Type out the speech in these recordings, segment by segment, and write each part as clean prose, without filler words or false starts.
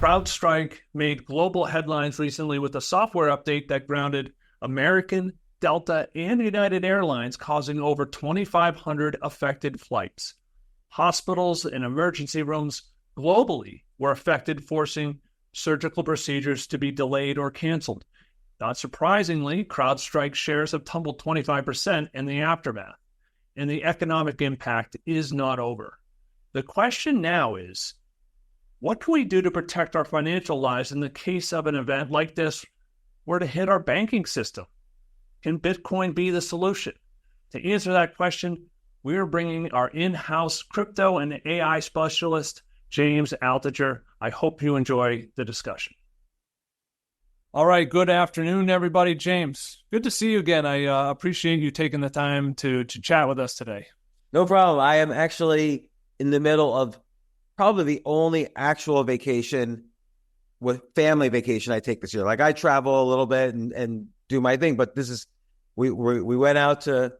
CrowdStrike made global headlines recently with a software update that grounded American, Delta, and United Airlines, causing over 2,500 affected flights. Hospitals and emergency rooms globally were affected, forcing surgical procedures to be delayed or canceled. Not surprisingly, CrowdStrike shares have tumbled 25% in the aftermath, and the economic impact is not over. The question now is, what can we do to protect our financial lives in the case of an event like this were to hit our banking system? Can Bitcoin be the solution? To answer that question, we are bringing our in-house crypto and AI specialist, James Altucher. I hope you enjoy the discussion. All right, good afternoon, everybody. James, good to see you again. I appreciate you taking the time to chat with us today. No problem. I am actually in the middle of probably the only actual vacation with family vacation I take this year. Like I travel a little bit and do my thing, but this is, we went out to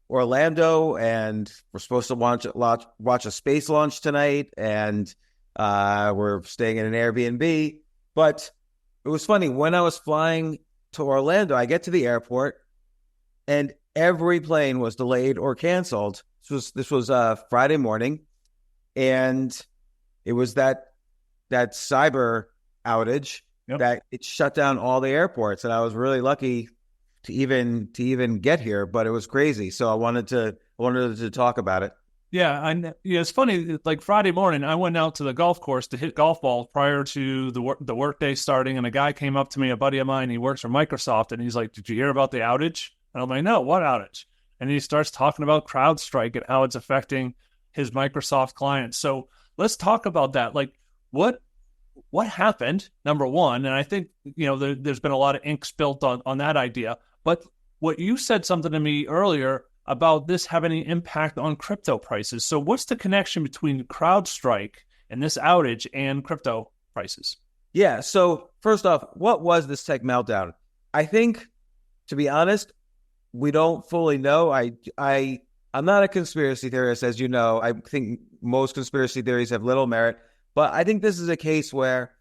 Orlando and we're supposed to watch a space launch tonight, and we're staying in an Airbnb. But it was funny, when I was flying to Orlando, I get to the airport and every plane was delayed or canceled. This was Friday morning, and it was that cyber outage that it shut down all the airports, and I was really lucky to even get here, but it was crazy. So I wanted to talk about it. Yeah, it's funny. Like Friday morning, I went out to the golf course to hit golf balls prior to the work day starting, and a guy came up to me, a buddy of mine. He works for Microsoft, and he's like, "Did you hear about the outage?" And I'm like, "No, what outage?" And he starts talking about CrowdStrike and how it's affecting his Microsoft clients. So let's talk about that. Like, what happened, number one, and I think, there's been a lot of ink spilt on that idea. But what you said something to me earlier about this having an impact on crypto prices. So what's the connection between CrowdStrike and this outage and crypto prices? Yeah, so first off, what was this tech meltdown? I think, to be honest, we don't fully know. I'm not a conspiracy theorist, as you know. I think most conspiracy theories have little merit. But I think this is a case where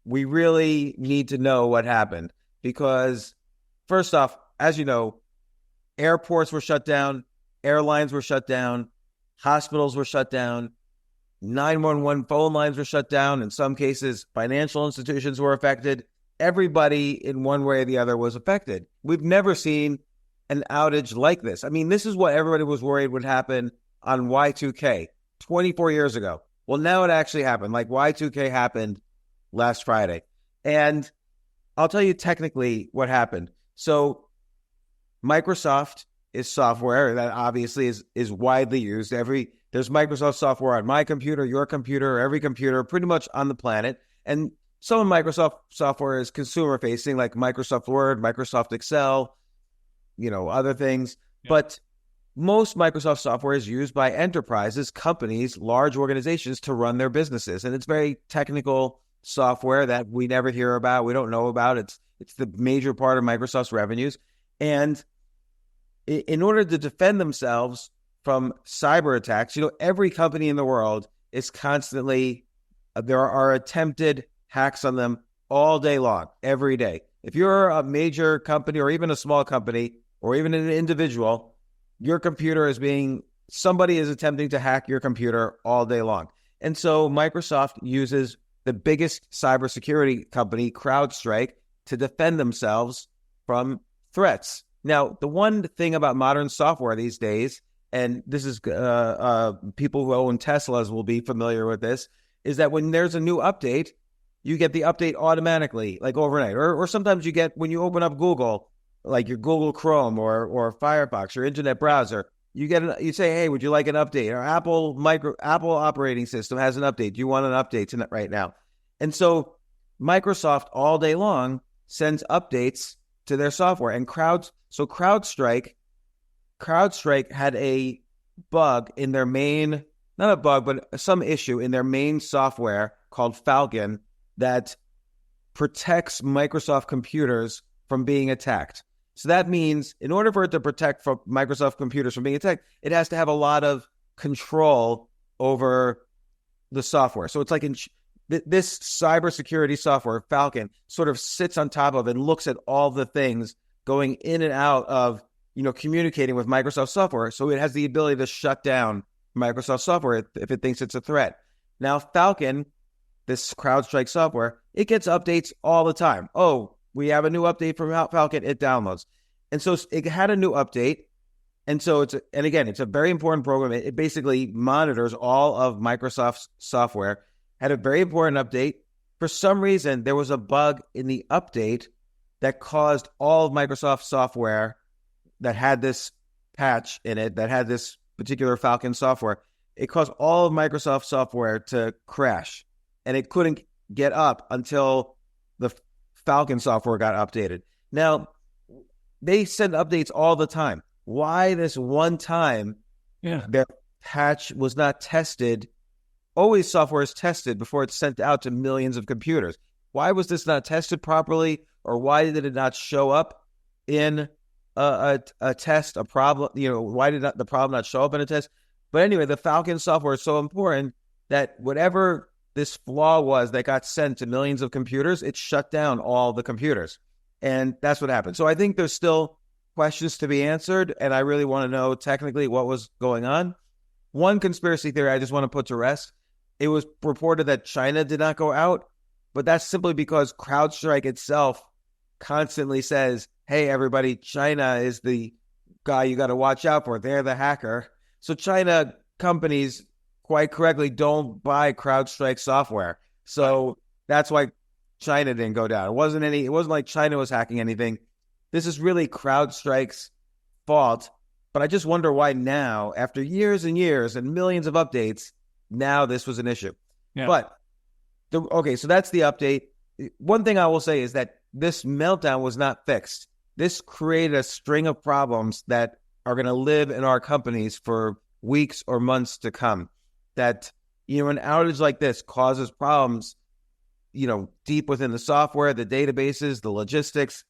we really need to know what happened. Because, first off, as you know, airports were shut down, airlines were shut down, hospitals were shut down, 911 phone lines were shut down. In some cases, financial institutions were affected. Everybody, in one way or the other, was affected. We've never seen an outage like this. I mean, this is what everybody was worried would happen on Y2K 24 years ago. Well, now it actually happened. Like Y2K happened last Friday. And I'll tell you technically what happened. So Microsoft is software that obviously is widely used. There's Microsoft software on my computer, your computer, every computer pretty much on the planet. And some of Microsoft software is consumer facing, like Microsoft Word, Microsoft Excel, other things. Yeah. But most Microsoft software is used by enterprises, companies, large organizations to run their businesses. And it's very technical software that we never hear about. We don't know about. It's the major part of Microsoft's revenues. And in order to defend themselves from cyber attacks, every company in the world is constantly, there are attempted hacks on them all day long, every day. If you're a major company or even a small company or even an individual, your computer somebody is attempting to hack your computer all day long. And so Microsoft uses the biggest cybersecurity company, CrowdStrike, to defend themselves from threats. Now, the one thing about modern software these days, and this is people who own Teslas will be familiar with this, is that when there's a new update, you get the update automatically, like overnight. Or sometimes you get, when you open up Google, like your Google Chrome or Firefox, your internet browser, you say, "Hey, would you like an update?" Or Apple operating system has an update. Do you want an update right now? And so Microsoft all day long sends updates to their software. And CrowdStrike had a bug in their main, not a bug, but some issue in their main software called Falcon that protects Microsoft computers from being attacked. So that means in order for it to protect from Microsoft computers from being attacked, it has to have a lot of control over the software. So it's like this cybersecurity software, Falcon, sort of sits on top of and looks at all the things going in and out of, communicating with Microsoft software. So it has the ability to shut down Microsoft software if it thinks it's a threat. Now, Falcon, this CrowdStrike software, it gets updates all the time. Oh, we have a new update from Falcon, it downloads. And so it had a new update. And so it's a very important program. It basically monitors all of Microsoft's software. Had a very important update. For some reason, there was a bug in the update that caused all of Microsoft software that had this patch in it, that had this particular Falcon software, it caused all of Microsoft software to crash. And it couldn't get up until the Falcon software got updated. Now, they send updates all the time. Why this one time their patch was not tested? Always software is tested before it's sent out to millions of computers. Why was this not tested properly? Or why did it not show up in a test, a problem? Why did the problem not show up in a test? But anyway, the Falcon software is so important that whatever this flaw was that got sent to millions of computers, it shut down all the computers. And that's what happened. So I think there's still questions to be answered, and I really want to know technically what was going on. One conspiracy theory I just want to put to rest. It was reported that China did not go out, but that's simply because CrowdStrike itself constantly says, hey, everybody, China is the guy you got to watch out for. They're the hacker. So China companies, quite correctly, don't buy CrowdStrike software. So that's why China didn't go down. It wasn't like China was hacking anything. This is really CrowdStrike's fault. But I just wonder why now, after years and years and millions of updates, now this was an issue. Yeah. But, so that's the update. One thing I will say is that this meltdown was not fixed. This created a string of problems that are going to live in our companies for weeks or months to come. That, an outage like this causes problems, deep within the software, the databases, the logistics,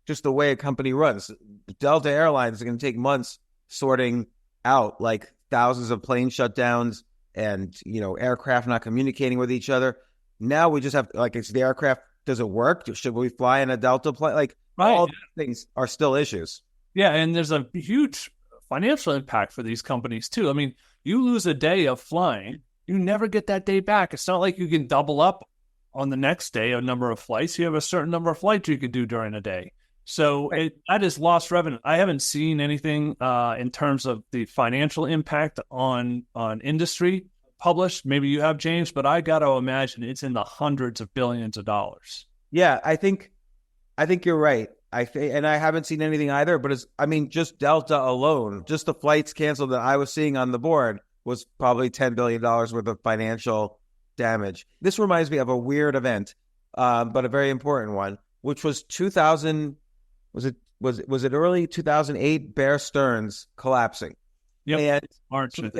just the way a company runs. Delta Airlines is going to take months sorting out like thousands of plane shutdowns and, aircraft not communicating with each other. Now we just have, it's the aircraft, does it work? Should we fly in a Delta plane? All these things are still issues. Yeah, and there's a huge financial impact for these companies too. I mean, you lose a day of flying, you never get that day back. It's not like you can double up on the next day a number of flights. You have a certain number of flights you could do during a day. So that is lost revenue. I haven't seen anything in terms of the financial impact on industry published. Maybe you have, James, but I got to imagine it's in the hundreds of billions of dollars. Yeah, I think you're right. And I haven't seen anything either, but just Delta alone, just the flights canceled that I was seeing on the board was probably $10 billion worth of financial damage. This reminds me of a weird event, but a very important one, which was 2000. Was it early 2008? Bear Stearns collapsing. Yep. And March. So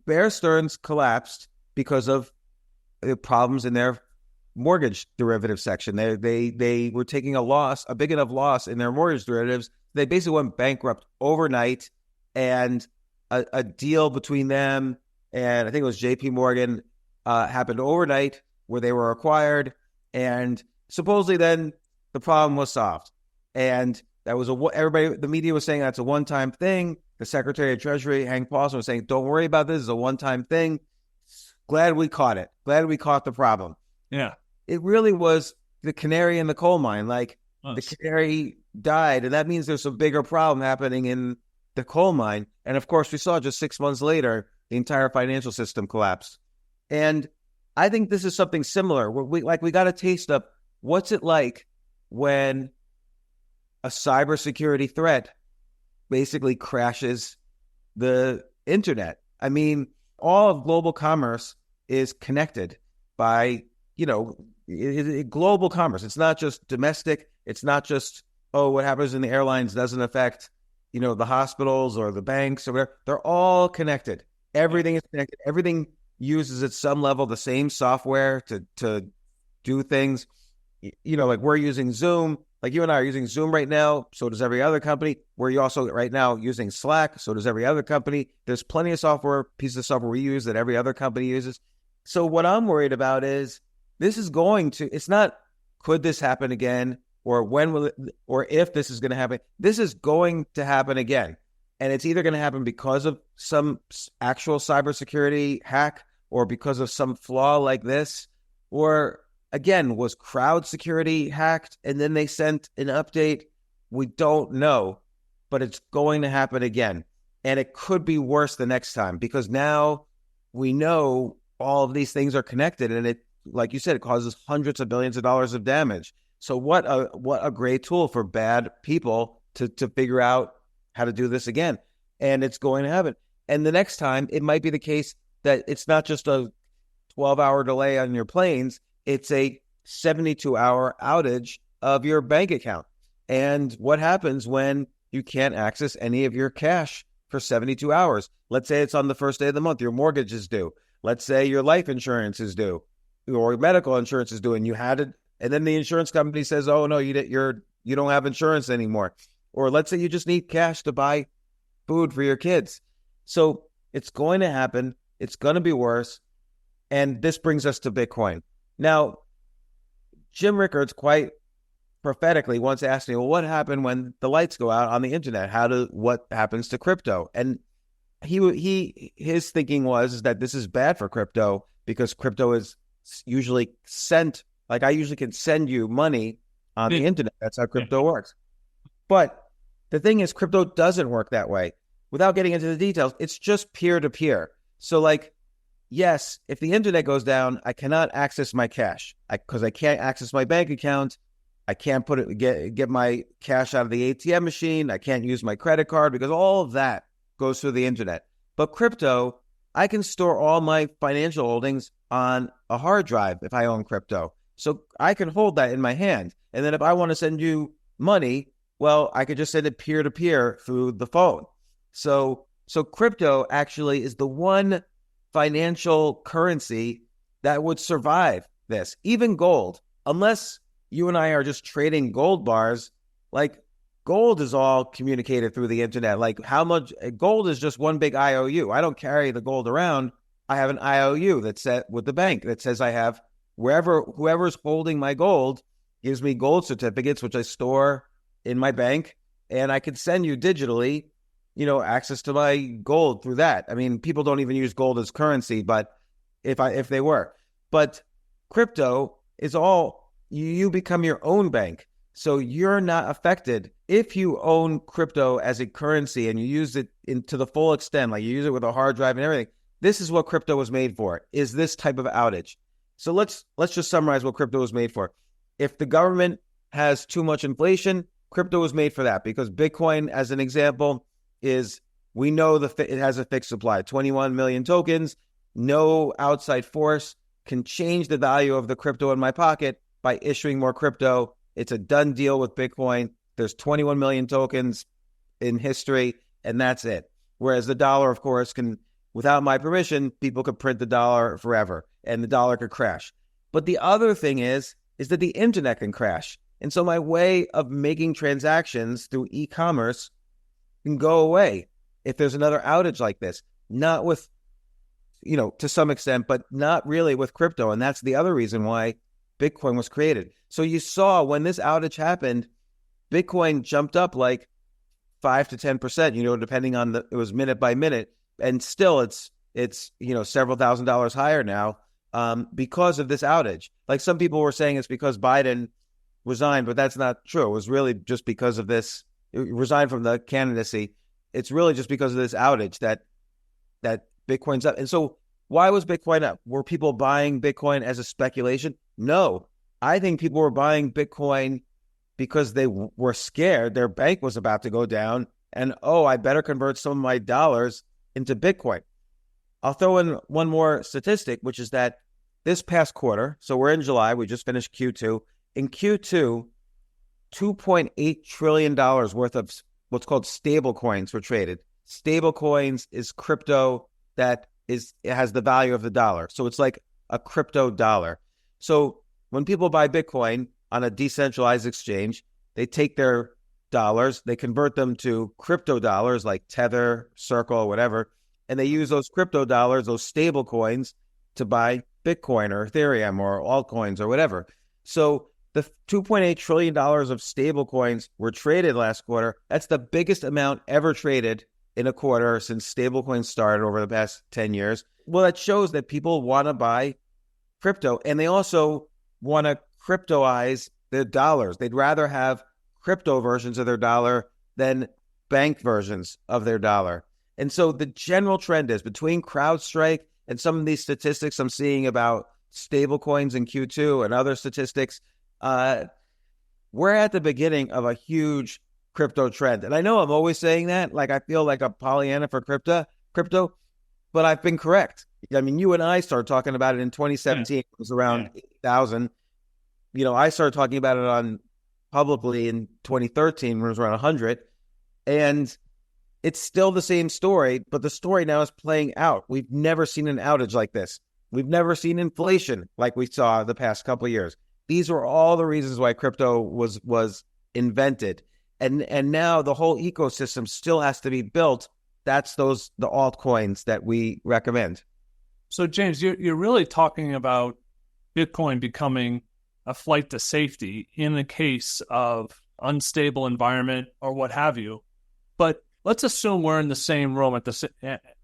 Bear Stearns collapsed because of the problems in their mortgage derivative section. They were taking a big enough loss in their mortgage derivatives. They basically went bankrupt overnight, and a deal between them and I think it was J.P. Morgan happened overnight where they were acquired, and supposedly then the problem was solved. And that was the media was saying that's a one-time thing. The Secretary of Treasury, Hank Paulson, was saying, don't worry about this. It's a one-time thing. Glad we caught it. Glad we caught the problem. Yeah. It really was the canary in the coal mine. The canary died, and that means there's a bigger problem happening in the coal mine. And of course, we saw just 6 months later, the entire financial system collapsed. And I think this is something similar. We got a taste of what's it like when a cybersecurity threat basically crashes the internet. I mean, all of global commerce is connected by, global commerce. It's not just domestic. It's not just, what happens in the airlines doesn't affect, the hospitals or the banks or whatever. They're all connected. Everything is connected. Everything uses at some level the same software to do things. Like we're using Zoom. Like you and I are using Zoom right now, so does every other company. We're also right now using Slack, so does every other company. There's plenty of pieces of software we use that every other company uses. So what I'm worried about is this is going to, it's not, could this happen again? Or when will it, or if this is going to happen? This is going to happen again. And it's either going to happen because of some actual cybersecurity hack or because of some flaw like this. Or again, was crowd security hacked and then they sent an update? We don't know, but it's going to happen again. And it could be worse the next time because now we know all of these things are connected and it, like you said, it causes hundreds of billions of dollars of damage. So what a great tool for bad people to figure out how to do this again. And it's going to happen. And the next time, it might be the case that it's not just a 12-hour delay on your planes, it's a 72-hour outage of your bank account. And what happens when you can't access any of your cash for 72 hours? Let's say it's on the first day of the month, your mortgage is due. Let's say your life insurance is due or medical insurance is due and you had it. And then the insurance company says, oh, no, you don't have insurance anymore. Or let's say you just need cash to buy food for your kids. So it's going to happen. It's going to be worse. And this brings us to Bitcoin. Now, Jim Rickards quite prophetically once asked me, well, what happened when the lights go out on the internet? What happens to crypto? And his thinking was that this is bad for crypto because crypto is usually sent. Like I usually can send you money on the internet. That's how crypto works. But the thing is, crypto doesn't work that way. Without getting into the details, it's just peer-to-peer. So like, yes, if the internet goes down, I cannot access my cash because I can't access my bank account. I can't get my cash out of the ATM machine. I can't use my credit card because all of that goes through the internet. But crypto, I can store all my financial holdings on a hard drive if I own crypto. So I can hold that in my hand. And then if I want to send you money, well, I could just send it peer-to-peer through the phone. So crypto actually is the one financial currency that would survive this. Even gold, unless you and I are just trading gold bars, like gold is all communicated through the internet. Like how much gold is just one big IOU. I don't carry the gold around. I have an IOU that's set with the bank that says I have whoever's holding my gold gives me gold certificates, which I store in my bank, and I can send you digitally, access to my gold through that. I mean, people don't even use gold as currency, but if they were, but crypto is all, you become your own bank. So you're not affected if you own crypto as a currency and you use it to the full extent, like you use it with a hard drive and everything. This is what crypto was made for, is this type of outage. So let's just summarize what crypto was made for. If the government has too much inflation, crypto was made for that because Bitcoin, as an example, we know it has a fixed supply, 21 million tokens. No outside force can change the value of the crypto in my pocket by issuing more crypto. It's a done deal with Bitcoin. There's 21 million tokens in history, and that's it. Whereas the dollar, of course, without my permission, people could print the dollar forever, and the dollar could crash. But the other thing is that the internet can crash. And so my way of making transactions through e-commerce can go away if there's another outage like this. Not with, to some extent, but not really with crypto. And that's the other reason why Bitcoin was created. So you saw when this outage happened, Bitcoin jumped up like 5 to 10%, depending on it was minute by minute. And still it's several $1,000s higher now because of this outage. Like some people were saying it's because Biden resigned, but that's not true. It was really just because of this. It resigned from the candidacy. It's really just because of this outage that Bitcoin's up. And so why was Bitcoin up? Were people buying Bitcoin as a speculation? No. I think people were buying Bitcoin because they were scared their bank was about to go down and, I better convert some of my dollars into Bitcoin. I'll throw in one more statistic, which is that this past quarter, so we're in July, we just finished Q2. In Q2, $2.8 trillion worth of what's called stable coins were traded. Stable coins is crypto it has the value of the dollar. So it's like a crypto dollar. So when people buy Bitcoin on a decentralized exchange, they take their dollars, they convert them to crypto dollars like Tether, Circle, whatever, and they use those crypto dollars, those stable coins, to buy Bitcoin or Ethereum or altcoins or whatever. So the $2.8 trillion of stable coins were traded last quarter. That's the biggest amount ever traded in a quarter since stable coins started over the past 10 years. Well, that shows that people want to buy crypto, and they also want to cryptoize their dollars. They'd rather have crypto versions of their dollar than bank versions of their dollar. And so the general trend is between CrowdStrike and some of these statistics I'm seeing about stable coins in Q2 and other statistics, we're at the beginning of a huge crypto trend. And I know I'm always saying that, like I feel like a Pollyanna for crypto, but I've been correct. I mean, you and I started talking about it in 2017. It was around 8,000. You know, I started talking about it on publicly in 2013 when it was around 100. And it's still the same story, but the story now is playing out. We've never seen an outage like this. We've never seen inflation like we saw the past couple of years. These were all the reasons why crypto was invented. And now the whole ecosystem still has to be built. That's the altcoins that we recommend. So, James, you're really talking about Bitcoin becoming a flight to safety in the case of unstable environment or what have you. But let's assume we're in the same room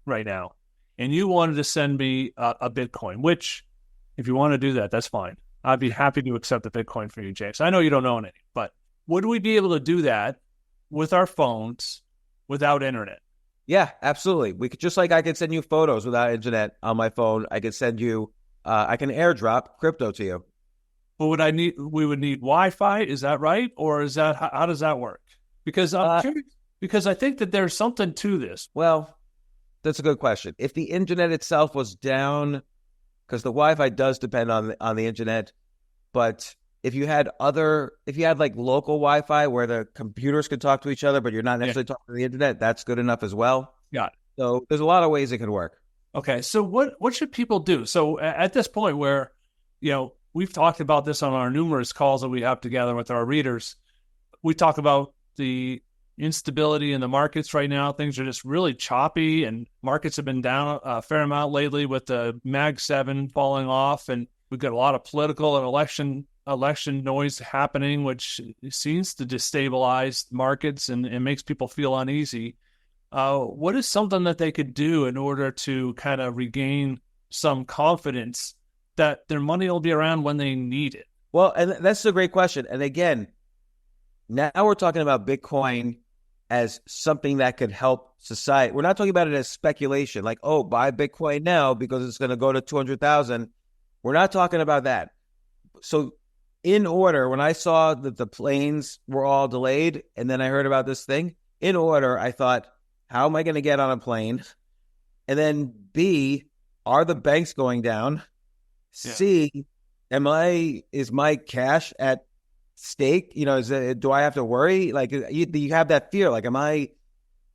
right now, and you wanted to send me a Bitcoin, which, if you want to do that, that's fine. I'd be happy to accept the Bitcoin for you, James. I know you don't own any, but would we be able to do that with our phones without internet? Yeah, absolutely. We could, just like I could send you photos without internet on my phone. I could send you, I can airdrop crypto to you. But we would need Wi-Fi. Is that right? Or is that, how does that work? Because I'm curious, because I think that there's something to this. Well, that's a good question. If the internet itself was down, because the Wi-Fi does depend on the internet, but if you had like local Wi-Fi where the computers could talk to each other, but you're not necessarily talking to the internet, that's good enough as well. Got it. So there's a lot of ways it could work. Okay. So what should people do? So at this point where, we've talked about this on our numerous calls that we have together with our readers, we talk about the instability in the markets right now. Things are just really choppy, and markets have been down a fair amount lately with the Mag 7 falling off, and we've got a lot of political and election noise happening, which seems to destabilize markets and makes people feel uneasy. What is something that they could do in order to kind of regain some confidence that their money will be around when they need it? Well, and that's a great question. And again, now we're talking about Bitcoin as something that could help society. We're not talking about it as speculation, like, oh, buy Bitcoin now because it's going to go to 200,000. We're not talking about that. So in order, when I saw that the planes were all delayed and then I heard about this thing, in order, I thought, how am I going to get on a plane? And then B, are the banks going down? Yeah. C, is my cash at stake? Do I have to worry? Like, you have that fear. Like, am I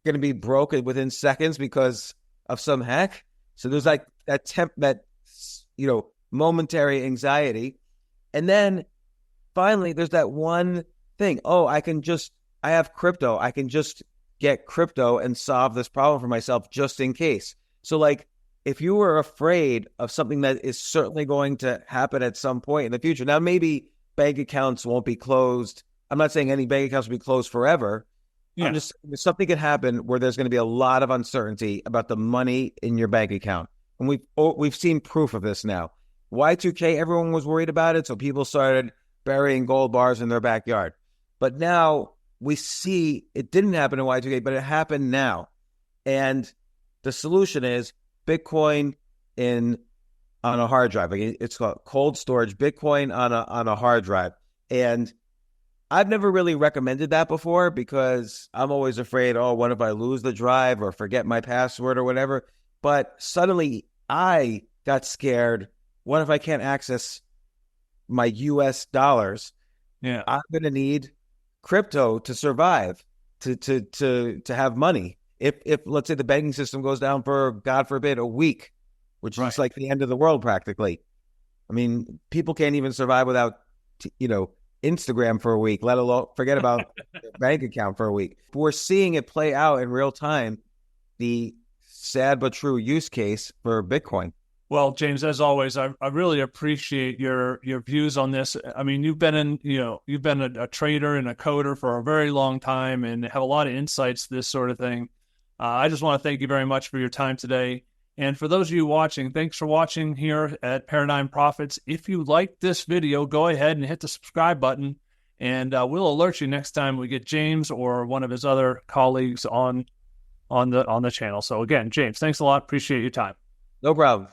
going to be broke within seconds because of some hack? So there's like that momentary anxiety. And then finally, there's that one thing. Oh, I have crypto. I can just get crypto and solve this problem for myself just in case. So like, if you were afraid of something that is certainly going to happen at some point in the future, now maybe bank accounts won't be closed. I'm not saying any bank accounts will be closed forever. Yeah. I'm just, something could happen where there's going to be a lot of uncertainty about the money in your bank account. And we've seen proof of this now. Y2K, everyone was worried about it, so people started burying gold bars in their backyard. But now we see it didn't happen in Y2K, but it happened now. And the solution is Bitcoin on a hard drive. It's called cold storage, Bitcoin on a hard drive. And I've never really recommended that before because I'm always afraid, what if I lose the drive or forget my password or whatever? But suddenly I got scared. What if I can't access my US dollars? Yeah. I'm going to need crypto to survive, to have money. If let's say the banking system goes down for, God forbid, a week, which is like the end of the world practically. I mean, people can't even survive without, Instagram for a week, let alone forget about their bank account for a week. But we're seeing it play out in real time, the sad but true use case for Bitcoin. Well, James, as always, I really appreciate your views on this. I mean, you've been a trader and a coder for a very long time and have a lot of insights to this sort of thing. I just want to thank you very much for your time today. And for those of you watching, thanks for watching here at Paradigm Profits. If you like this video, go ahead and hit the subscribe button, and we'll alert you next time we get James or one of his other colleagues on the channel. So again, James, thanks a lot. Appreciate your time. No problem.